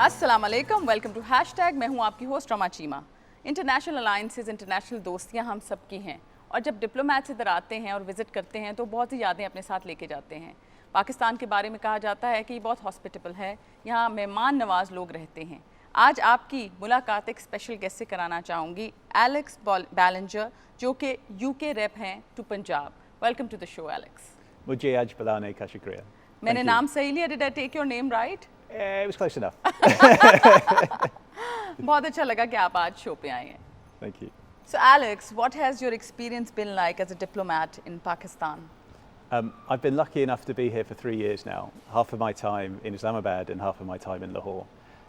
अस्सलाम वालेकुम, welcome to hashtag. मैं हूँ आपकी host Rama Cheema. International alliances, international दोस्तियाँ हम सबकी हैं, और जब डिप्लोमैट्स इधर आते हैं और विज़िट करते हैं तो बहुत सी यादें अपने साथ लेके जाते हैं। पाकिस्तान के बारे में कहा जाता है कि बहुत हॉस्पिटेबल है, यहाँ मेहमान नवाज लोग रहते हैं। आज आपकी मुलाकात एक स्पेशल गेस्ट से कराना चाहूँगी, एलेक्स बैलेंजर, जो कि यूके रेप हैं to Punjab. Welcome to the show Alex. मुझे आज बुलाने का शुक्रिया। मैंने नाम सही लिया? Did I take your name right? It was close enough. बहुत अच्छा लगा कि आप आज शो पे आए हैं। Thank you. So Alex, what has your experience been like as a diplomat in Pakistan? I've been lucky enough to be here for 3 years now, half of my time in Islamabad and half of my time in Lahore.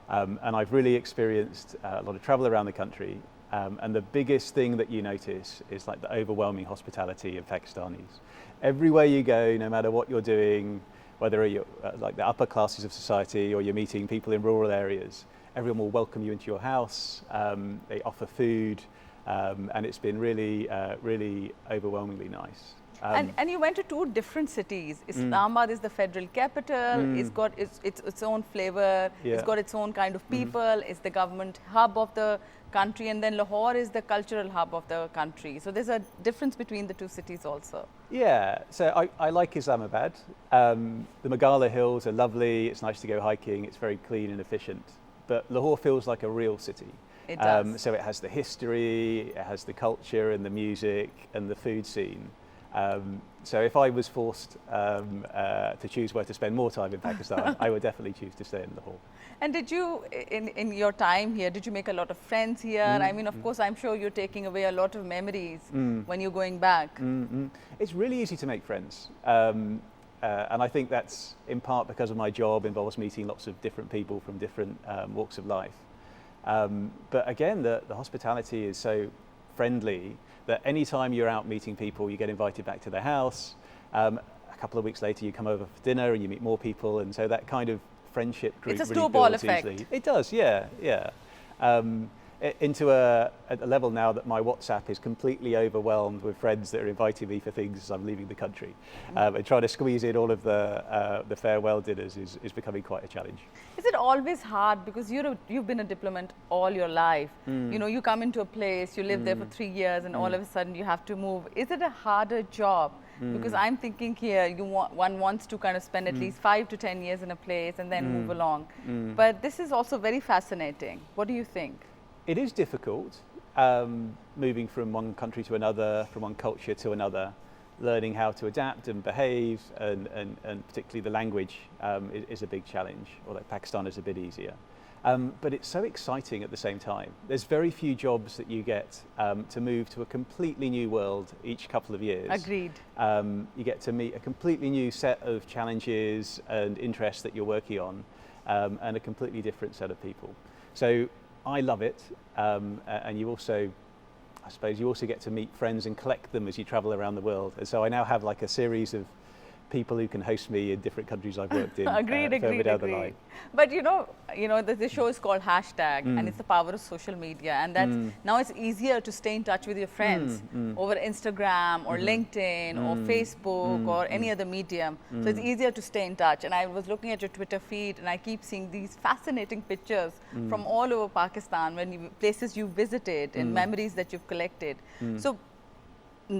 And I've really experienced a lot of travel around the country. And the biggest thing that you notice is like the overwhelming hospitality of Pakistanis. Everywhere you go, no matter what you're doing, whether you're like the upper classes of society or you're meeting people in rural areas, everyone will welcome you into your house. They offer food, and it's been really overwhelmingly nice. And you went to 2 different cities. Islamabad is the federal capital. It's got its own flavor. Yeah. It's got its own kind of people. It's the government hub of the country, and then Lahore is the cultural hub of the country. So there's a difference between the 2 cities also. Yeah, so I like Islamabad. The Meghalaya hills are lovely. It's nice to go hiking. It's very clean and efficient. But Lahore feels like a real city. It does. So it has the history, it has the culture and the music and the food scene. So if I was forced to choose where to spend more time in Pakistan, I would definitely choose to stay in Lahore. And did you, in your time here, did you make a lot of friends here? I mean, of course, I'm sure you're taking away a lot of memories when you're going back. It's really easy to make friends. And I think that's in part because of my job involves meeting lots of different people from different walks of life. But again, the hospitality is so friendly that anytime you're out meeting people, you get invited back to their house. A couple of weeks later, you come over for dinner and you meet more people. And so that kind of friendship group It's a really snowball builds effect. easily. It does, yeah. Into a level now that my WhatsApp is completely overwhelmed with friends that are inviting me for things as I'm leaving the country. And trying to squeeze in all of the farewell dinners is becoming quite a challenge. Is it always hard, because you've been a diplomat all your life? You know, you come into a place, you live there for 3 years, and all of a sudden you have to move. Is it a harder job? Because I'm thinking here, one wants to kind of spend at least 5 to 10 years in a place and then move along. But this is also very fascinating. What do you think? It is difficult, moving from one country to another, from one culture to another, learning how to adapt and behave, and particularly the language is a big challenge, although Pakistan is a bit easier. But it's so exciting at the same time. There's very few jobs that you get to move to a completely new world each couple of years. Agreed. You get to meet a completely new set of challenges and interests that you're working on, and a completely different set of people. So I love it, and you also, I suppose, you also get to meet friends and collect them as you travel around the world. And so I now have like a series of people who can host me in different countries I've worked in. Agreed. But you know, the show is called Hashtag, and it's the power of social media, and that's now it's easier to stay in touch with your friends over Instagram or LinkedIn or Facebook or any other medium. So it's easier to stay in touch. And I was looking at your Twitter feed, and I keep seeing these fascinating pictures from all over Pakistan, places you visited and memories that you've collected. So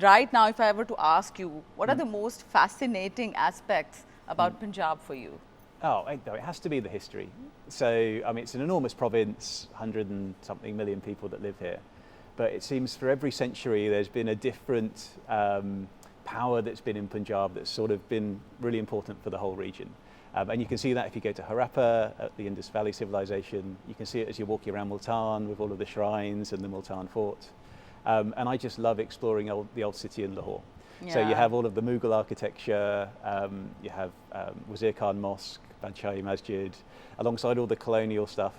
right now, if I were to ask you, what are the most fascinating aspects about Punjab for you? Oh, it has to be the history. So, I mean, it's an enormous province, 100 and something million people that live here. But it seems for every century there's been a different power that's been in Punjab that's sort of been really important for the whole region. And you can see that if you go to Harappa, at the Indus Valley civilization. You can see it as you're walking around Multan with all of the shrines and the Multan fort. And I just love exploring the old city in Lahore. Yeah. So you have all of the Mughal architecture, you have Wazir Khan Mosque, Banshai Masjid, alongside all the colonial stuff.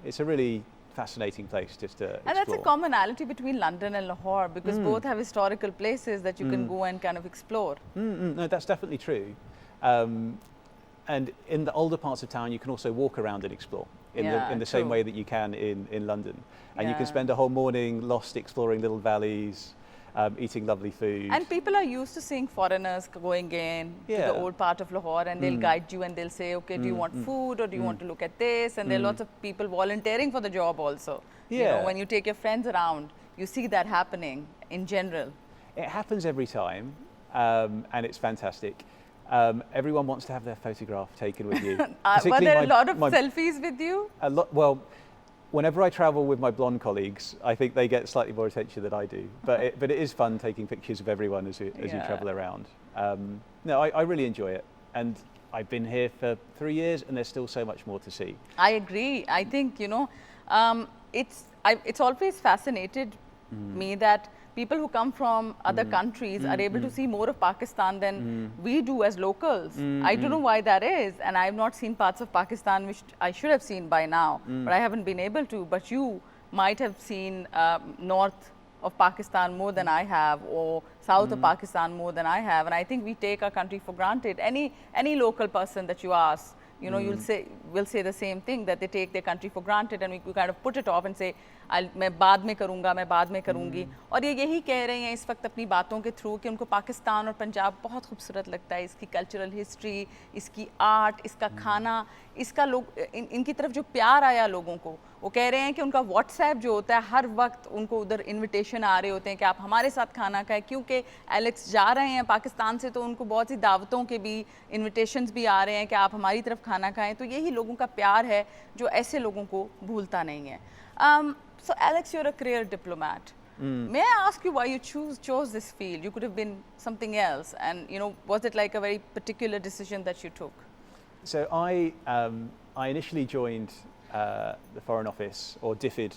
It's a really fascinating place just to explore. And that's a commonality between London and Lahore, because both have historical places that you can go and kind of explore. No, that's definitely true. And in the older parts of town, you can also walk around and explore in the same way that you can in London. And you can spend a whole morning lost exploring little valleys. eating lovely food. And people are used to seeing foreigners going in to the old part of Lahore, and they'll guide you and they'll say, okay, do you want food, or do you want to look at this? And there are lots of people volunteering for the job also. Yeah. You know, when you take your friends around, you see that happening in general. It happens every time, and it's fantastic. Everyone wants to have their photograph taken with you. Were there a lot of selfies with you? A lot. Well, whenever I travel with my blonde colleagues, I think they get slightly more attention than I do. But it is fun taking pictures of everyone as you travel around. No, I really enjoy it, and I've been here for 3 years, and there's still so much more to see. I agree. I think, you know, it's always fascinated me that people who come from other countries are able to see more of Pakistan than we do as locals. I don't know why that is, and I've not seen parts of Pakistan which I should have seen by now, but I haven't been able to. But you might have seen north of Pakistan more than I have, or south of Pakistan more than I have, and I think we take our country for granted. Any local person that you ask, you know, will say the same thing, that they take their country for granted, and we kind of put it off and say, मैं बाद में करूँगा, मैं बाद में करूँगी. और ये यही कह रहे हैं इस वक्त अपनी बातों के थ्रू कि उनको पाकिस्तान और पंजाब बहुत खूबसूरत लगता है. इसकी कल्चरल हिस्ट्री, इसकी आर्ट, इसका खाना, इसका लोग इनकी तरफ जो प्यार आया लोगों को, वो कह रहे हैं कि उनका व्हाट्सएप जो होता है, हर वक्त उनको उधर इन्विटेशन आ रहे होते हैं कि आप हमारे साथ खाना खाएं. क्योंकि एलेक्स जा रहे हैं पाकिस्तान से, तो उनको बहुत सी दावतों के भी इन्विटेशंस भी आ रहे हैं कि आप हमारी तरफ खाना खाएं. तो यही लोगों का प्यार है जो ऐसे लोगों को भूलता नहीं है. So Alex, you're a career diplomat. May I ask you why you chose this field? You could have been something else, and you know, was it like a very particular decision that you took? So I initially joined the Foreign Office, or DFID,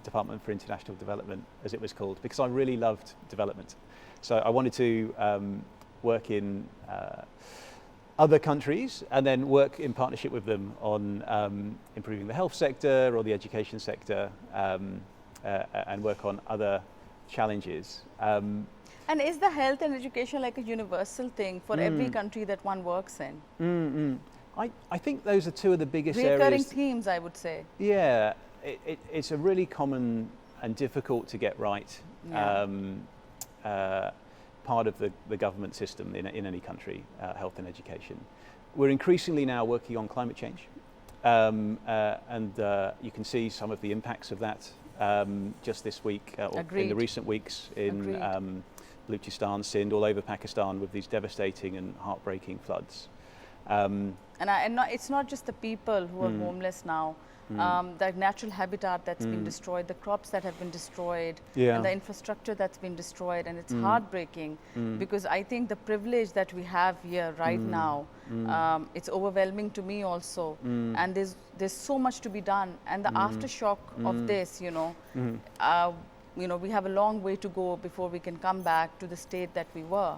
Department for International Development, as it was called, because I really loved development. So I wanted to work in other countries and then work in partnership with them on improving the health sector or the education sector, and work on other challenges. And is the health and education like a universal thing for every country that one works in? I think those are two of the biggest recurring themes, I would say. Yeah, it's a really common and difficult to get right part of the government system in any country, health and education. We're increasingly now working on climate change, and you can see some of the impacts of that just this week, or in the recent weeks in Balochistan, Sindh, all over Pakistan, with these devastating and heartbreaking floods. It's not just the people who are homeless now. The natural habitat that's been destroyed, the crops that have been destroyed, and the infrastructure that's been destroyed, and it's heartbreaking because I think the privilege that we have here right now, it's overwhelming to me also, and there's so much to be done, and the aftershock of this, you know, we have a long way to go before we can come back to the state that we were.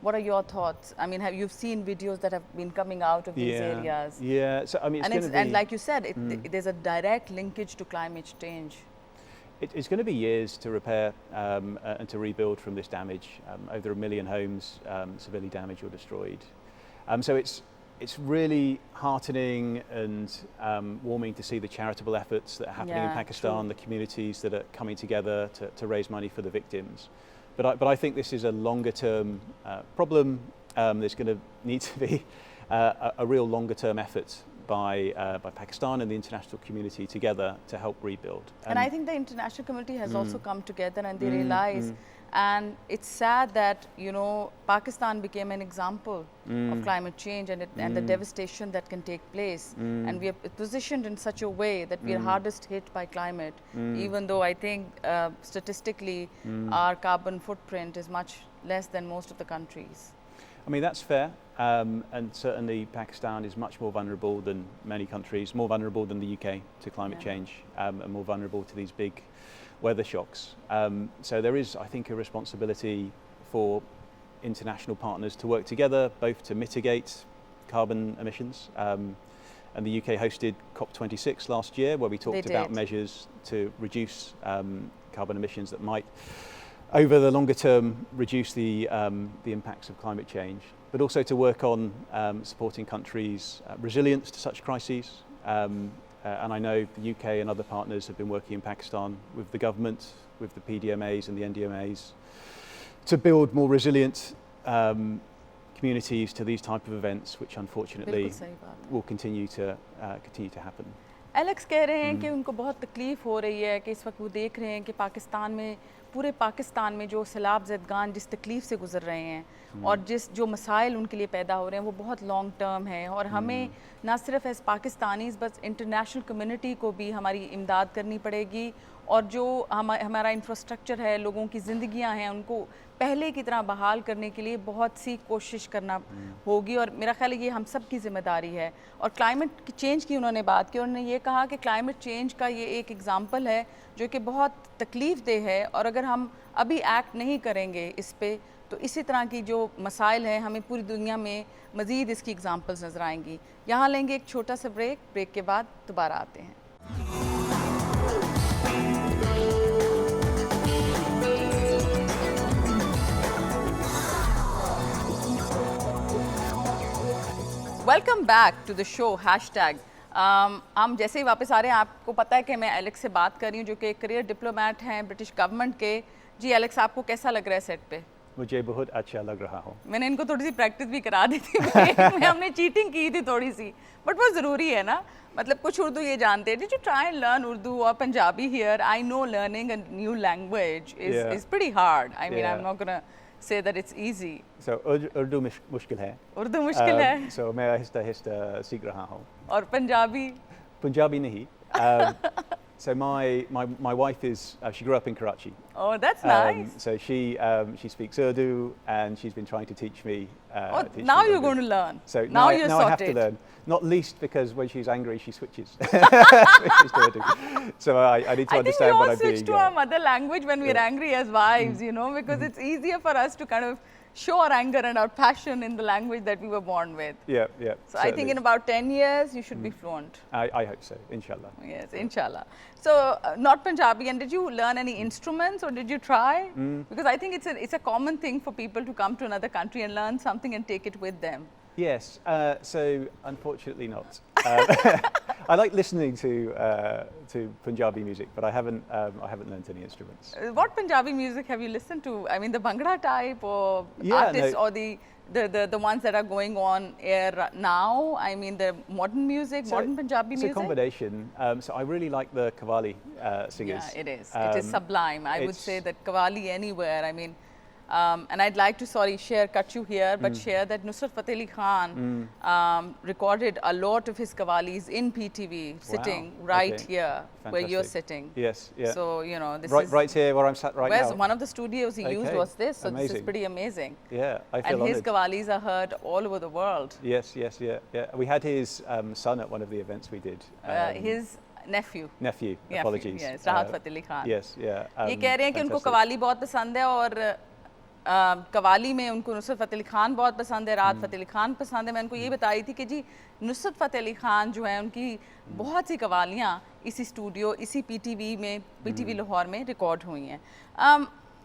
What are your thoughts? I mean, you've seen videos that have been coming out of these areas? Yeah, so I mean, and like you said, there's a direct linkage to climate change. It's going to be years to repair and to rebuild from this damage. Over 1 million homes severely damaged or destroyed. So it's really heartening and warming to see the charitable efforts that are happening in Pakistan, the communities that are coming together to raise money for the victims. But I think this is a longer term problem. There's going to need to be a real longer term effort by Pakistan and the international community together to help rebuild. And I think the international community has also come together, and they realize, and it's sad that, you know, Pakistan became an example of climate change and the devastation that can take place. And we are positioned in such a way that we are hardest hit by climate, even though I think statistically our carbon footprint is much less than most of the countries. I mean, that's fair, and certainly Pakistan is much more vulnerable than many countries, more vulnerable than the UK to climate change, and more vulnerable to these big weather shocks. So there is, I think, a responsibility for international partners to work together, both to mitigate carbon emissions. And the UK hosted COP26 last year, where we talked about measures to reduce carbon emissions that might, over the longer term, reduce the impacts of climate change, but also to work on supporting countries' resilience to such crises, and I know the UK and other partners have been working in Pakistan with the government, with the PDMAs and the NDMAs, to build more resilient communities to these type of events, which unfortunately will continue to happen. Alex कह रहे हैं कि उनको बहुत तकलीफ़ हो रही है कि इस वक्त वो देख रहे हैं कि पाकिस्तान में, पूरे पाकिस्तान में जो सैलाब ज़दगान जिस तकलीफ़ से गुजर रहे हैं और जो मसाइल उनके लिए पैदा हो रहे हैं वो बहुत लॉन्ग टर्म है, और हमें ना सिर्फ एज़ पाकिस्तानीज़ बस इंटरनेशनल कम्युनिटी को भी हमारी इमदाद करनी पड़ेगी, और जो हमारा इंफ्रास्ट्रक्चर है, लोगों की ज़िंदगियां हैं, उनको पहले की तरह बहाल करने के लिए बहुत सी कोशिश करना होगी, और मेरा ख्याल है ये हम सब की ज़िम्मेदारी है। और क्लाइमेट चेंज की उन्होंने बात की, उन्होंने ये कहा कि क्लाइमेट चेंज का ये एक एग्ज़ाम्पल है जो कि बहुत तकलीफ़ देह है, और अगर हम अभी एक्ट नहीं करेंगे इस पे तो इसी तरह की जो मसाइल हैं हमें पूरी दुनिया में मज़ीद इसकी एग्ज़ाम्पल्स नज़र आएंगी। यहाँ लेंगे एक छोटा सा ब्रेक के बाद दोबारा आते हैं। Welcome back to the show hashtag. हम जैसे ही वापस आ रहे हैं, आपको पता है कि मैं एलेक्स से बात कर रही हूँ जो कि करियर डिप्लोमेट हैं ब्रिटिश गवर्नमेंट के। जी एलेक्स, आपको कैसा लग रहा है सेट पे? मुझे बहुत अच्छा लग रहा हूँ। मैंने इनको थोड़ी सी प्रैक्टिस भी करा दी थी में हमने चीटिंग की थी थोड़ी सी, बट वो ज़रूरी है ना, मतलब कुछ उर्दू ये जानते हैं। Did you try and learn Urdu or Punjabi here? I know learning a new language is pretty hard. I mean I am not gonna say that it's easy. So Urdu मुश्किल है। उर्दू मुश्किल है। So मैं आहिस्ता सीख रहा हूँ। और पंजाबी? पंजाबी नहीं। So my wife is she grew up in Karachi. Oh, that's nice. So she speaks Urdu and she's been trying to teach me. Now you're going to learn. So now I have to learn. Not least because when she's angry, she switches. Switches to Urdu. So I need to understand what I'm being. I think we all switch to our mother language when we're angry as wives, you know, because it's easier for us to kind of show our anger and our passion in the language that we were born with. Yeah. So certainly. I think in about 10 years, you should be fluent. I hope so, inshallah. Yes, inshallah. So not Punjabi, and did you learn any instruments or did you try? Because I think it's a common thing for people to come to another country and learn something and take it with them. Yes, so unfortunately not. I like listening to Punjabi music, but I haven't learnt any instruments. What Punjabi music have you listened to? I mean, the Bhangra type or artists, or the ones that are going on air now? I mean, the modern music, modern Punjabi music? It's a combination. So I really like the Qawwali singers. Yeah, it is. It is sublime. I would say that Qawwali anywhere. I mean, and I'd like to, cut you here, but share that Nusrat Fateh Ali Khan recorded a lot of his qawwalis in PTV, sitting right here. Fantastic. Where you're sitting. Yes, yeah. So, you know, this is... Right here where I'm sat right now. One of the studios he used was this, so amazing. This is pretty amazing. Yeah, I feel And his honoured. qawwalis are heard all over the world. Yes, yeah. We had his son at one of the events we did. His nephew, apologies. Yes, Rahat Fateh Ali Khan. Yes, yeah. ये कह रहे हैं कि उनको कवाली बहुत पसंद है, और कवाली में उनको नुसरत फ़तेह अली खान बहुत पसंद है, राहत फ़तेह अली खान पसंद है। मैं उनको ये बताई थी कि जी नुसरत फ़तेह अली खान जो है उनकी बहुत सी कवालियाँ इसी स्टूडियो, इसी पीटीवी लाहौर में रिकॉर्ड हुई हैं।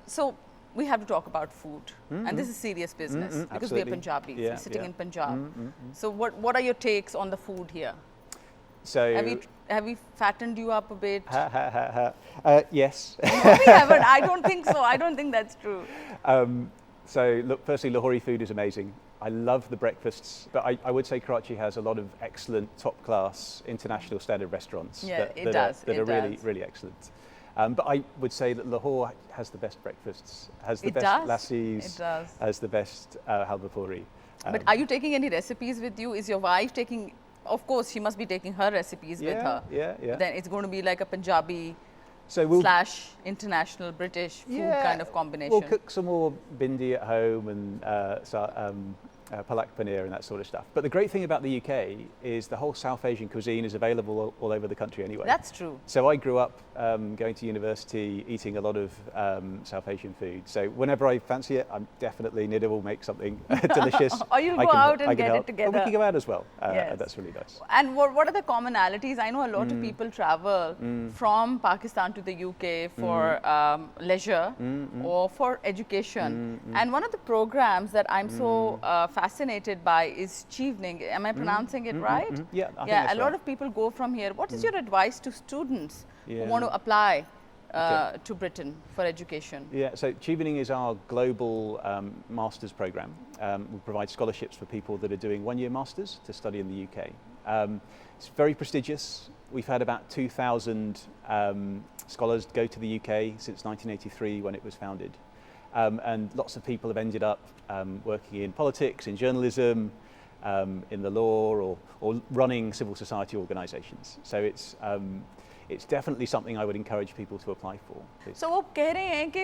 So we have to talk about food, and this is serious business because we are Punjabis, we're sitting in Punjab. So what are your takes on the food here? So have we fattened you up a bit? Yes. No, we haven't. I don't think so. I don't think that's true. So look, firstly, Lahori food is amazing. I love the breakfasts, but I would say Karachi has a lot of excellent, top-class, international standard restaurants that are really, really excellent. But I would say that Lahore has the best breakfasts, has the best lassis, has the best halwa puri. But are you taking any recipes with you? Is your wife taking... Of course, she must be taking her recipes with her. Yeah. Then it's going to be like a Punjabi / international British food kind of combination. We'll cook some more bindi at home and palak paneer and that sort of stuff. But the great thing about the UK is the whole South Asian cuisine is available all over the country anyway. That's true. So I grew up going to university, eating a lot of South Asian food. So whenever I fancy it, I'm definitely Nida will make something delicious. Or you'll go out and get it together. Or we can go out as well. Yes. That's really nice. And what are the commonalities? I know a lot of people travel from Pakistan to the UK for leisure or for education. And one of the programs that I'm so fascinated by is Chevening. Am I pronouncing it right? Yeah, I think yeah. that's A lot right. of people go from here. What is your advice to students who Yeah. want to apply to Britain for education? Yeah, so Chevening is our global master's program. We provide scholarships for people that are doing one-year masters to study in the UK. It's very prestigious. We've had about 2,000 scholars go to the UK since 1983 when it was founded. And lots of people have ended up working in politics, in journalism, in the law, or running civil society organisations. So it's definitely something I would encourage people to apply for. So वो कह रहे हैं कि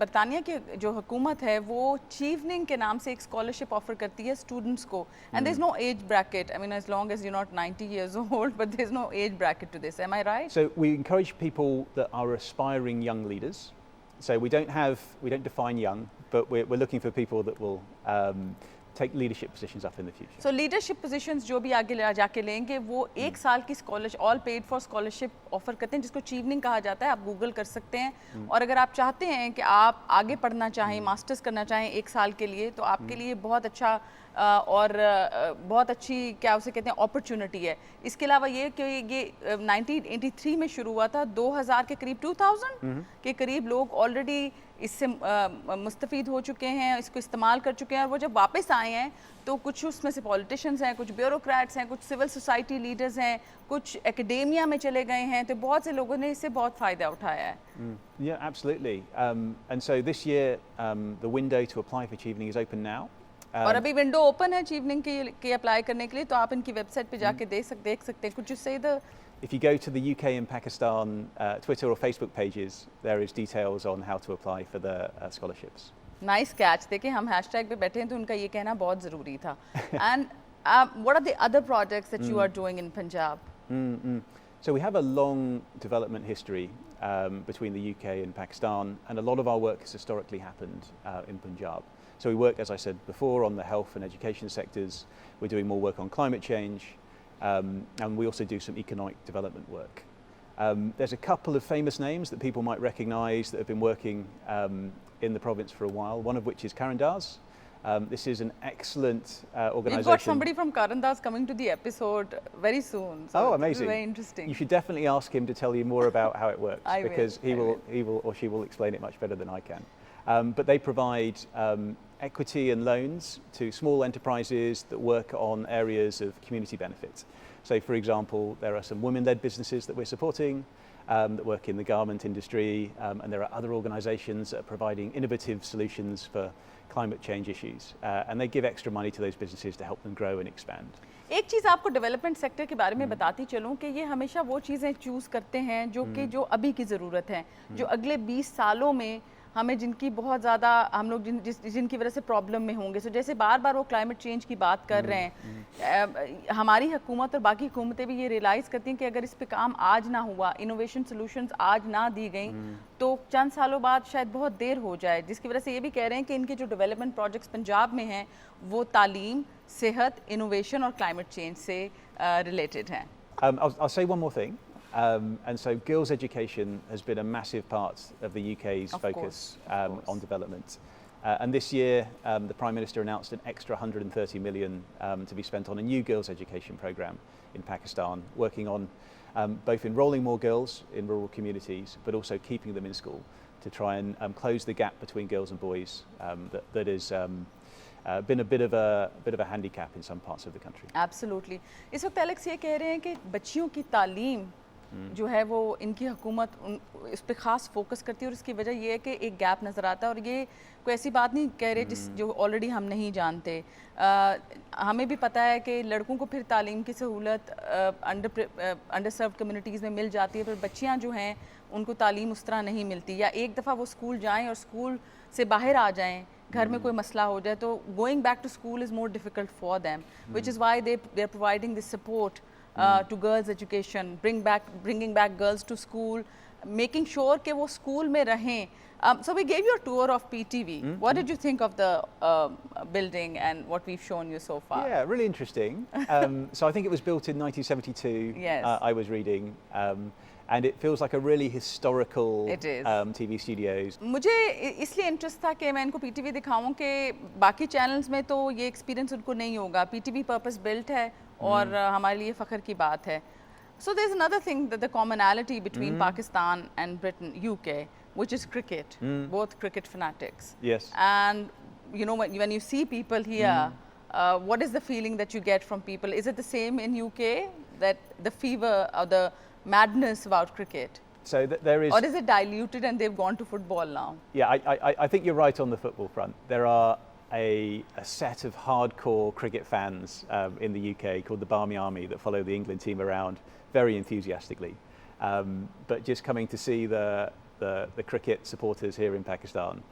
बरतानिया की जो हुकूमत है वो चीवनिंग के नाम से एक स्कॉलरशिप ऑफर करती है स्टूडेंट्स को and there's no age bracket. I mean, as long as you're not 90 years old, but there's no age bracket to this. Am I right? So we encourage people that are aspiring young leaders. So we don't define young, but we're looking for people that will take leadership positions up in the future. So leadership positions जो भी आगे जाके लेंगे वो एक साल की scholarship all paid for scholarship offer करते हैं जिसको चीवनिंग कहा जाता है. आप गूगल कर सकते हैं और अगर आप चाहते हैं कि आप आगे पढ़ना चाहें, मास्टर्स करना चाहें एक साल के लिए, तो आपके लिए बहुत अच्छा और बहुत अच्छी क्या उसे कहते हैं अपॉर्चुनिटी है. इसके अलावा ये कि ये 1983 में शुरू हुआ था, 2000 के करीब 2000 के करीब लोग ऑलरेडी इससे मुस्तफ़ीद हो चुके हैं, इसको इस्तेमाल कर चुके हैं. और वो जब वापस आए हैं तो कुछ उसमें से पॉलिटिशियंस हैं, कुछ ब्यूरोक्रेट्स हैं, कुछ सिविल सोसाइटी लीडर्स हैं, कुछ एकेडेमिया में चले गए हैं. तो बहुत से लोगों ने इससे बहुत फ़ायदा उठाया है. Yeah, absolutely. And so this year the window to apply for Chevening is open now. और अभी विंडो ओपन है चीवनिंग के अप्लाई करने के लिए, तो आप इनकी वेबसाइट पे जाके देख सकते हैं. कुछ से the If you go to the UK and Pakistan Twitter or Facebook pages, there is details on how to apply for the scholarships. Nice catch. देखिए हम हैशटैग पे बैठे हैं तो उनका ये कहना बहुत ज़रूरी था. And what are the other projects that you are doing in Punjab? So we have a long development history between the UK and Pakistan, and a lot of our work has historically happened in Punjab. So we work, as I said before, on the health and education sectors. We're doing more work on climate change, and we also do some economic development work. There's a couple of famous names that people might recognise that have been working in the province for a while, one of which is Karandas. This is an excellent organisation. We've got somebody from Karandas coming to the episode very soon. So oh, amazing. Very interesting. You should definitely ask him to tell you more about how it works. Because he will or she will explain it much better than I can. But they provide equity and loans to small enterprises that work on areas of community benefit. So for example, there are some women-led businesses that we're supporting that work in the garment industry, and there are other organisations that are providing innovative solutions for climate change issues, and they give extra money to those businesses to help them grow and expand. एक चीज़ आपको development sector के बारे में बताती चलूँ कि ये हमेशा वो चीज़ें चूज़ करते हैं जो कि जो अभी की ज़रूरत है, जो अगले 20 सालों में हमें जिनकी बहुत ज़्यादा हम लोग जिनकी वजह से प्रॉब्लम में होंगे. सो जैसे बार बार वो क्लाइमेट चेंज की बात कर रहे हैं, हमारी हुकूमत और बाकी हुकूमतें भी ये रियलाइज़ करती हैं कि अगर इस पे काम आज ना हुआ, इनोवेशन सॉल्यूशंस आज ना दी गई, तो चंद सालों बाद शायद बहुत देर हो जाए. जिसकी वजह से ये भी कह रहे हैं कि इनके जो डेवलपमेंट प्रोजेक्ट्स पंजाब में हैं वो तालीम, सेहत, इनोवेशन और क्लाइमेट चेंज से रिलेटेड हैं. I'll say one more thing. And so girls' education has been a massive part of the UK's focus on development. And this year, the Prime Minister announced an extra 130 million to be spent on a new girls' education programme in Pakistan, working on both enrolling more girls in rural communities, but also keeping them in school to try and close the gap between girls and boys that has been a bit of a handicap in some parts of the country. Absolutely. इस वक्त Alex ये कह रहे हैं कि बच्चियों की तालीम जो है वो इनकी हुकूमत इस पर ख़ास फोकस करती है, और इसकी वजह ये है कि एक गैप नज़र आता है. और ये कोई ऐसी बात नहीं कह रहे जो ऑलरेडी हम नहीं जानते. हमें भी पता है कि लड़कों को फिर तालीम की सहूलत अंडर सर्व्ड कम्युनिटीज़ में मिल जाती है, पर बच्चियाँ जो हैं उनको तालीम उस तरह नहीं मिलती, या एक दफ़ा वो स्कूल जाएँ और स्कूल से बाहर आ जाएँ, घर में कोई मसला हो जाए, तो going back to school is more difficult for them, which is why they are providing this support to girls' education, bringing back girls to school, making sure कि वो school में रहें. So we gave you a tour of PTV. What did you think of the building and what we've shown you so far? Yeah, really interesting. So I think it was built in 1972. Yes. I was reading, and it feels like a really historical It is. TV studios. मुझे इसलिए interest था कि मैं इनको PTV दिखाऊं कि बाकी channels में तो ये एक्सपीरियंस उनको नहीं होगा. पीटीवी पर्पस बिल्ट है और हमारे लिए फ़ख्र की बात है. So there's another thing that the commonality between Pakistan and Britain, UK, which is cricket. Both cricket fanatics. Yes. And you know when you see people here, what is the feeling that you get from people? Is it the same in UK, that the fever or the madness about cricket? So there is. Or is it diluted and they've gone to football now? Yeah, I think you're right on the football front. There are a set of hardcore cricket fans in the UK called the Barmy Army that follow the England team around very enthusiastically. But just coming to see the cricket supporters here in Pakistan,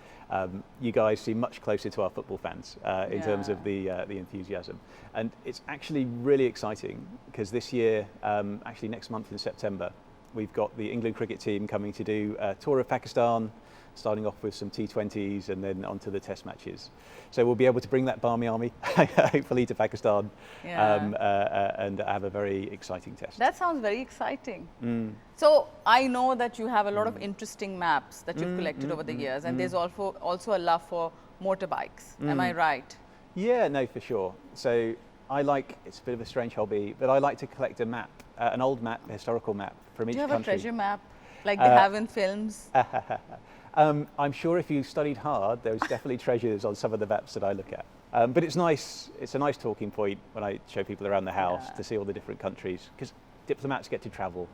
you guys seem much closer to our football fans in terms of the enthusiasm. And it's actually really exciting because this year, actually next month in September, we've got the England cricket team coming to do a tour of Pakistan, starting off with some T20s and then onto the test matches. So we'll be able to bring that Barmy Army, hopefully, to Pakistan and have a very exciting test. That sounds very exciting. So I know that you have a lot of interesting maps that you've collected over the years, and there's also a love for motorbikes. Am I right? Yeah, no, for sure. So I like, it's a bit of a strange hobby, but I like to collect a map, an old map, a historical map from each country. Do you have a treasure map like they have in films? I'm sure if you studied hard, there's definitely treasures on some of the maps that I look at. But it's nice, it's a nice talking point when I show people around the house to see all the different countries, because diplomats get to travel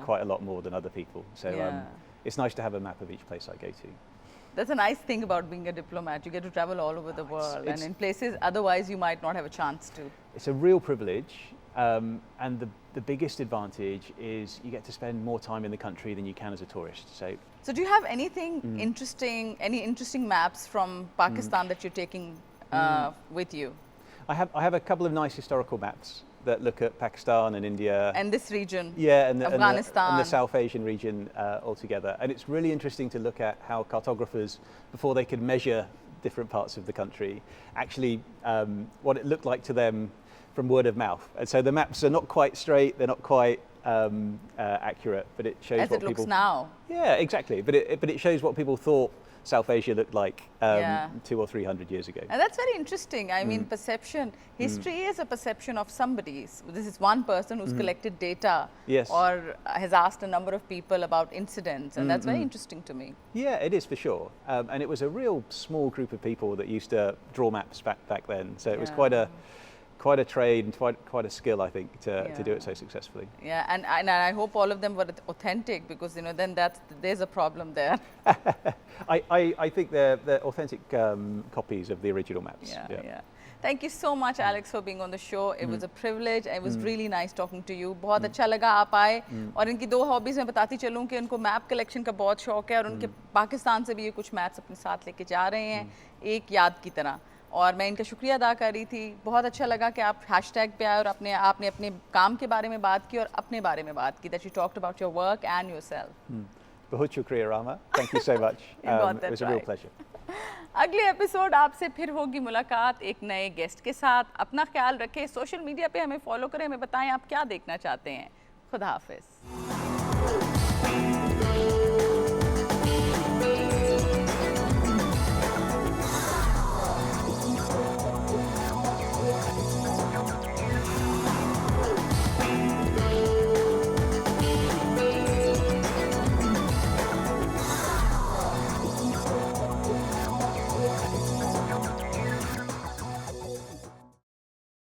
quite a lot more than other people. So it's nice to have a map of each place I go to. That's a nice thing about being a diplomat. You get to travel all over the world and in places otherwise you might not have a chance to. It's a real privilege. And the biggest advantage is you get to spend more time in the country than you can as a tourist. So do you have anything interesting, any interesting maps from Pakistan that you're taking with you? I have a couple of nice historical maps that look at Pakistan and India. And this region, and Afghanistan. And the South Asian region altogether. And it's really interesting to look at how cartographers, before they could measure different parts of the country, actually what it looked like to them from word of mouth. And so the maps are not quite straight, they're not quite accurate, but it shows as what it people... looks now. Yeah, exactly. But it shows what people thought South Asia looked like 200 or 300 years ago. And that's very interesting. I mean, perception. History is a perception of somebody's. This is one person who's collected data or has asked a number of people about incidents, and that's very interesting to me. Yeah, it is for sure. And it was a real small group of people that used to draw maps back then. So it was quite a trade and quite a skill, I think, to do it so successfully. Yeah, and I hope all of them were authentic, because then there's a problem there. I think they're authentic copies of the original maps. Yeah. Thank you so much, Alex, for being on the show. It was a privilege. It was really nice talking to you. बहुत अच्छा लगा आप आए, और इनकी दो hobbies मैं बताती चलूँ कि उनको मैप कलेक्शन का बहुत शौक है, और उनके पाकिस्तान से भी ये कुछ मैप्स अपने साथ लेके जा रहे हैं, एक याद की तरह. और मैं इनका शुक्रिया अदा कर रही थी. बहुत अच्छा लगा कि आप हैशटैग पे आए और आपने अपने काम के बारे में बात की और अपने बारे में बात की. That you talked about your work and yourself. बहुत शुक्रिया Rama. Thank you so much. It was a real pleasure. अगले एपिसोड आपसे फिर होगी मुलाकात एक नए गेस्ट के साथ. अपना ख्याल रखें. सोशल मीडिया पे हमें फॉलो करें. हमें बताएं आप क्या देखना चाहते हैं. खुदा हाफिज.